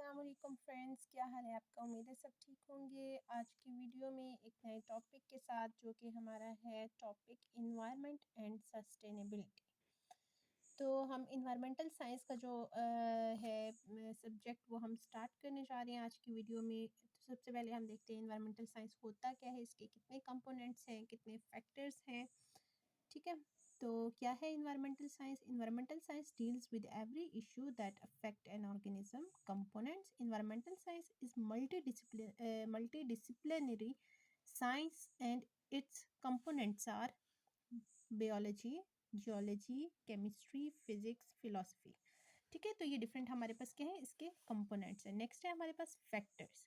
अस्सलाम वालेकुम फ्रेंड्स, क्या हाल है आपका। उम्मीद है सब ठीक होंगे। आज की वीडियो में एक नए टॉपिक के साथ, जो कि हमारा है टॉपिक इन्वायरमेंट एंड सस्टेनेबिलिटी। तो हम इन्वायरमेंटल साइंस का जो है सब्जेक्ट, वो हम स्टार्ट करने जा रहे हैं आज की वीडियो में। तो सबसे पहले हम देखते हैं इन्वायरमेंटल साइंस होता क्या है, इसके कितने कंपोनेंट्स हैं, कितने फैक्टर्स हैं। ठीक है, तो क्या है environmental science. Environmental science deals with every issue that affect an organism. Components. Environmental science is multidisciplinary science and its components are biology, geology, chemistry, physics, philosophy. ठीक है, तो ये डिफरेंट हमारे पास क्या है, इसके कंपोनेंट्स हैं। नेक्स्ट है हमारे पास फैक्टर्स।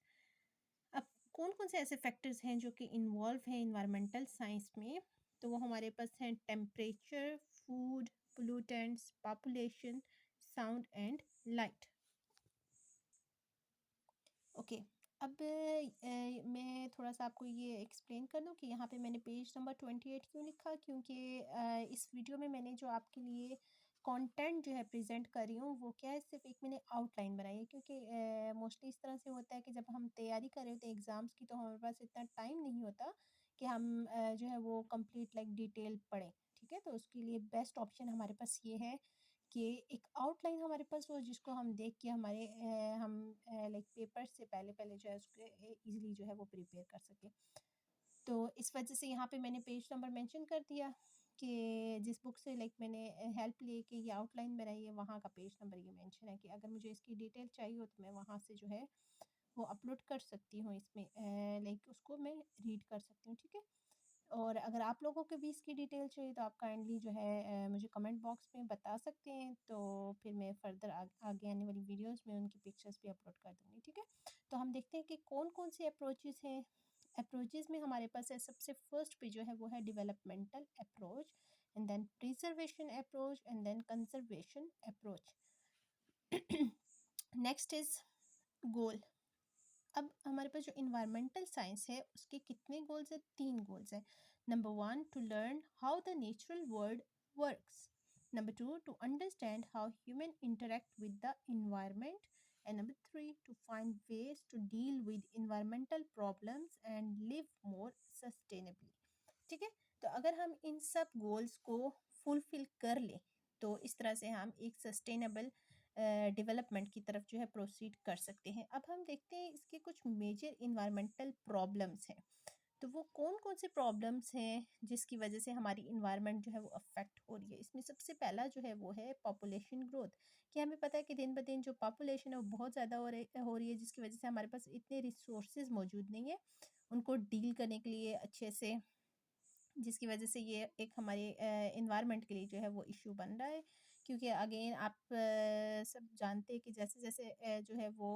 अब कौन कौन से ऐसे फैक्टर्स हैं जो कि इन्वॉल्व हैं इन्वायरमेंटल साइंस में, तो वो हमारे पास हैं temperature, food, pollutants, population, sound and light. Okay, अब मैं थोड़ा सा आपको ये एक्सप्लेन कर दूं कि यहाँ पे मैंने पेज नंबर 28 क्यों लिखा, क्योंकि इस वीडियो में मैंने जो आपके लिए कंटेंट जो है प्रेजेंट कर रही हूँ, वो क्या है, सिर्फ एक मैंने आउटलाइन बनाई है। क्योंकि मोस्टली इस तरह से होता है कि जब हम तैयारी कर रहे होते हैं एग्ज़ाम्स की, तो हमारे पास इतना टाइम नहीं होता कि हम जो है वो कंप्लीट लाइक डिटेल पढ़ें। ठीक है, तो उसके लिए बेस्ट ऑप्शन हमारे पास ये है कि एक आउटलाइन हमारे पास हो, जिसको हम देख के हम लाइक पेपर से पहले पहले जो है उसको इजीली जो है वो प्रिपेयर कर सके। तो इस वजह से यहाँ पे मैंने पेज नंबर मेंशन कर दिया कि जिस बुक से लाइक मैंने हेल्प ले के ये आउटलाइन बनाई है, वहाँ का पेज नंबर ये मेंशन है कि अगर मुझे इसकी डिटेल चाहिए हो तो मैं वहाँ से जो है वो अपलोड कर सकती हूँ। इसमें लाइक उसको मैं रीड कर सकती हूँ। ठीक है, और अगर आप लोगों को भी इसकी डिटेल चाहिए तो आप काइंडली जो है मुझे कमेंट बॉक्स में बता सकते हैं, तो फिर मैं फर्दर आगे आने वाली वीडियोस में उनकी पिक्चर्स भी अपलोड कर दूँगी। ठीक है, तो हम देखते हैं कि कौन-कौन से अप्रोचेज़ हैं। अप्रोचेज़ में हमारे पास है, सबसे फर्स्ट पे जो है वो है developmental approach, and then preservation approach, and then conservation approach. Next is goal. अब हमारे पास जो इन्वायरमेंटल साइंस है, उसके कितने गोल्स हैं, 3 गोल्स हैं। Number 1, to learn how the natural world works. Number 2, to understand how human interact with the environment. And number 3, to find ways to deal with environmental problems and live more sustainably. ठीक है, तो अगर हम इन सब goals को fulfil कर लें, तो इस तरह से हम एक सस्टेनेबल डेवलपमेंट की तरफ जो है प्रोसीड कर सकते हैं। अब हम देखते हैं इसके कुछ मेजर इन्वायरमेंटल प्रॉब्लम्स हैं। तो वो कौन कौन से प्रॉब्लम्स हैं जिसकी वजह से हमारी इन्वायरमेंट जो है वो अफेक्ट हो रही है। इसमें सबसे पहला जो है वो है पॉपुलेशन ग्रोथ। कि हमें पता है कि दिन ब दिन जो पॉपुलेशन है वो बहुत ज़्यादा हो रही है, जिसकी वजह से हमारे पास इतने रिसोर्सेज मौजूद नहीं है उनको डील करने के लिए अच्छे से, जिसकी वजह से ये एक हमारे एनवायरनमेंट के लिए जो है वो इश्यू बन रहा है। क्योंकि अगेन आप सब जानते हैं कि जैसे जैसे जो है वो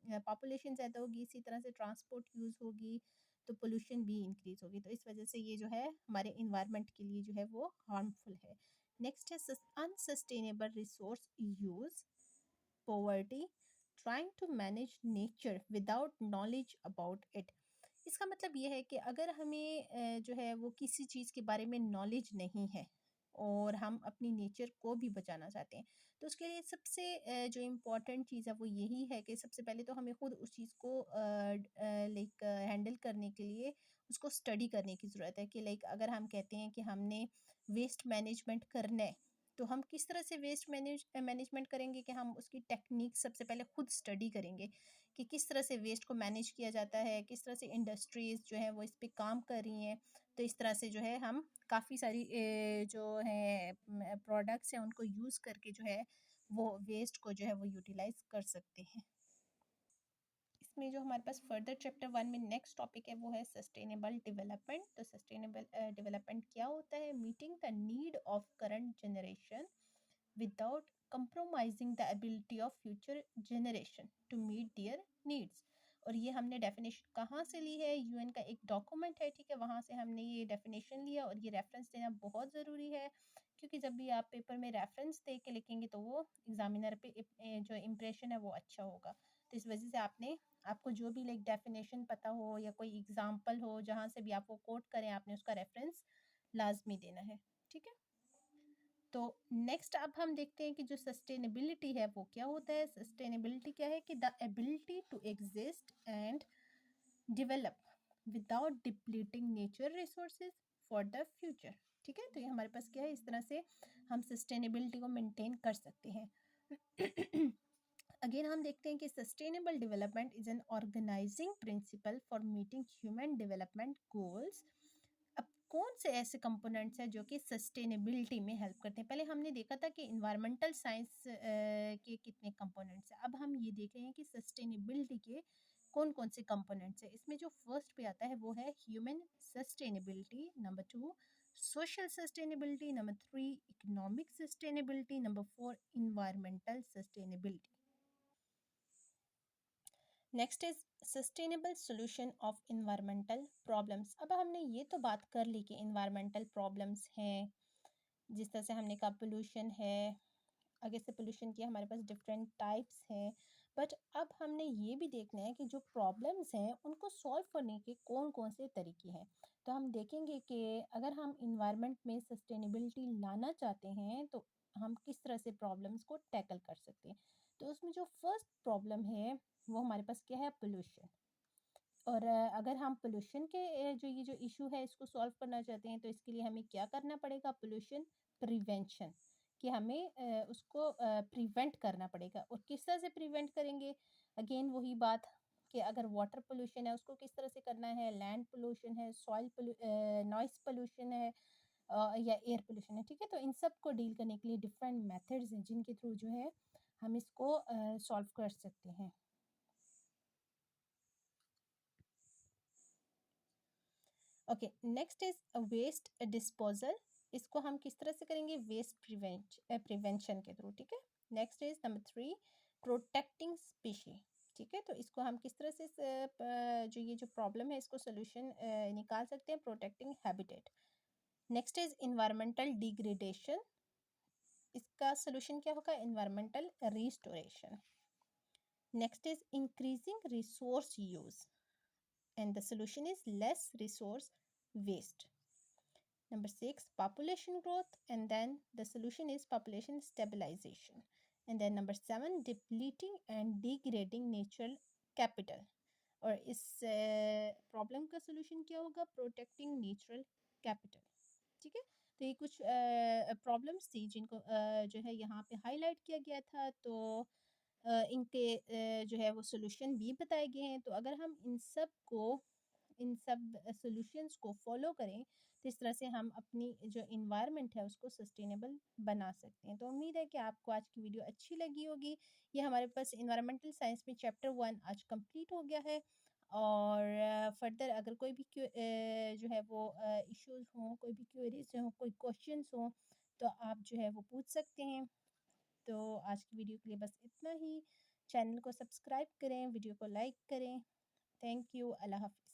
पॉपुलेशन ज़्यादा होगी, इसी तरह से ट्रांसपोर्ट यूज़ होगी, तो पोल्यूशन भी इंक्रीज़ होगी। तो इस वजह से ये जो है हमारे एनवायरनमेंट के लिए जो है वो हार्मफुल है। नेक्स्ट है unsustainable resource use, poverty, trying to manage nature without knowledge about it. इसका मतलब ये है कि अगर हमें जो है वो किसी चीज़ के बारे में नॉलेज नहीं है और हम अपनी नेचर को भी बचाना चाहते हैं, तो उसके लिए सबसे जो इम्पोर्टेंट चीज़ है वो यही है कि सबसे पहले तो हमें खुद उस चीज़ को लाइक हैंडल करने के लिए उसको स्टडी करने की ज़रूरत है। कि लाइक अगर हम कहते हैं कि हमने वेस्ट मैनेजमेंट करना है, तो हम किस तरह से वेस्ट मैनेजमेंट करेंगे, कि हम उसकी टेक्निक सबसे पहले खुद स्टडी करेंगे कि किस तरह से वेस्ट को मैनेज किया जाता है, किस तरह से इंडस्ट्रीज़ जो हैं वो इस पे काम कर रही हैं। तो इस तरह से जो है हम काफ़ी सारी जो है प्रोडक्ट्स हैं उनको यूज़ करके जो है वो वेस्ट को जो है वो यूटिलाइज़ कर सकते हैं। इसमें जो हमारे पास फर्दर चैप्टर 1 में नेक्स्ट टॉपिक है वो है सस्टेनेबल डेवलपमेंट। तो सस्टेनेबल डेवलपमेंट क्या होता है, meeting the need of current generation without compromising the ability of future generation to meet their needs। और ये हमने डेफिनेशन कहाँ से ली है, यूएन का एक डॉक्यूमेंट है। ठीक है, वहाँ से हमने ये डेफिनेशन लिया, और ये रेफरेंस देना बहुत ज़रूरी है, क्योंकि जब भी आप पेपर में रेफरेंस दे के लिखेंगे तो वो एग्जामिनर पे जो इम्प्रेशन है वो अच्छा होगा। तो इस वजह से आपको जो भी लाइक डेफिनेशन पता हो या कोई एग्जाम्पल हो जहाँ से भी आप वो कोट करें, आपने उसका रेफरेंस लाजमी देना है। ठीक है, तो नेक्स्ट अब हम देखते हैं कि जो सस्टेनेबिलिटी है वो क्या होता है। सस्टेनेबिलिटी क्या है कि the ability to exist and develop without depleting nature resources for the future. ठीक है, तो ये हमारे पास क्या है, इस तरह से हम सस्टेनेबिलिटी को मेंटेन कर सकते हैं। अगेन हम देखते हैं कि sustainable development is an organizing principle for meeting human development goals. अब कौन से ऐसे कंपोनेंट्स हैं जो कि सस्टेनेबिलिटी में हेल्प करते हैं। पहले हमने देखा था कि इन्वायरमेंटल साइंस के कितने कंपोनेंट्स हैं, अब हम ये देख रहे हैं कि सस्टेनेबिलिटी के कौन कौन से कंपोनेंट्स हैं। इसमें जो फर्स्ट पे आता है वो है human sustainability, number 2 social sustainability, number 3 economic sustainability, number 4 environmental sustainability. Next is sustainable solution of environmental problems. अब हमने ये तो बात कर ली कि इन्वायरमेंटल प्रॉब्लम्स हैं, जिस तरह से हमने कहा पोल्यूशन है, आगे से पोल्यूशन की हमारे पास डिफरेंट टाइप्स हैं। बट अब हमने ये भी देखना है कि जो प्रॉब्लम्स हैं उनको सॉल्व करने के कौन कौन से तरीके हैं। तो हम देखेंगे कि अगर हम इन्वायरमेंट में सस्टेनेबिलिटी लाना चाहते हैं तो हम किस तरह से प्रॉब्लम्स को टैकल कर सकते हैं। तो उसमें जो फर्स्ट प्रॉब्लम है वो हमारे पास क्या है, पोल्यूशन। और अगर हम पोल्यूशन के जो ये जो इशू है इसको सॉल्व करना चाहते हैं तो इसके लिए हमें क्या करना पड़ेगा, पोल्यूशन प्रिवेंशन, कि हमें उसको प्रिवेंट करना पड़ेगा। और किस तरह से प्रिवेंट करेंगे, अगेन वही बात कि अगर वाटर पोल्यूशन है उसको किस तरह से करना है, लैंड पोल्यूशन है, सॉइल नॉइस पोल्यूशन है, या एयर पोल्यूशन है। ठीक है, तो इन सब को डील करने के लिए डिफरेंट मेथड्स हैं जिनके थ्रू जो है हम इसको सॉल्व कर सकते हैं। Okay, next is waste disposal. इसको हम किस तरह से करेंगे, वेस्ट प्रिवेंशन के थ्रू। ठीक है, next is number 3 protecting species. ठीक है, तो इसको हम किस तरह से जो ये जो प्रॉब्लम है इसको सोल्यूशन निकाल सकते हैं, protecting habitat. Next is environmental degradation, इसका सोल्यूशन क्या होगा, environmental restoration. Next is increasing resource use and the solution is less resource waste. Number 6 population growth, and then the solution is population stabilization. And then number 7 depleting and degrading natural capital, और इस problem का solution क्या होगा, protecting natural capital. ठीक है, तो ये कुछ प्रॉब्लम्स थी जिनको जो है यहाँ पे हाईलाइट किया गया था। तो इनके जो है वो सोल्यूशन भी बताए गए हैं। तो अगर हम इन सब सॉल्यूशंस को फॉलो करें तो इस तरह से हम अपनी जो इन्वायरमेंट है उसको सस्टेनेबल बना सकते हैं। तो उम्मीद है कि आपको आज की वीडियो अच्छी लगी होगी। ये हमारे पास इन्वायरमेंटल साइंस में चैप्टर 1 आज कंप्लीट हो गया है। और फर्दर अगर कोई भी जो है वो इश्यूज हों, कोई भी क्वेरीज हों, कोई क्वेश्चंस हों, तो आप जो है वो पूछ सकते हैं। तो आज की वीडियो के लिए बस इतना ही। चैनल को सब्सक्राइब करें, वीडियो को लाइक करें। थैंक यू, अल्लाह हाफ़िज़।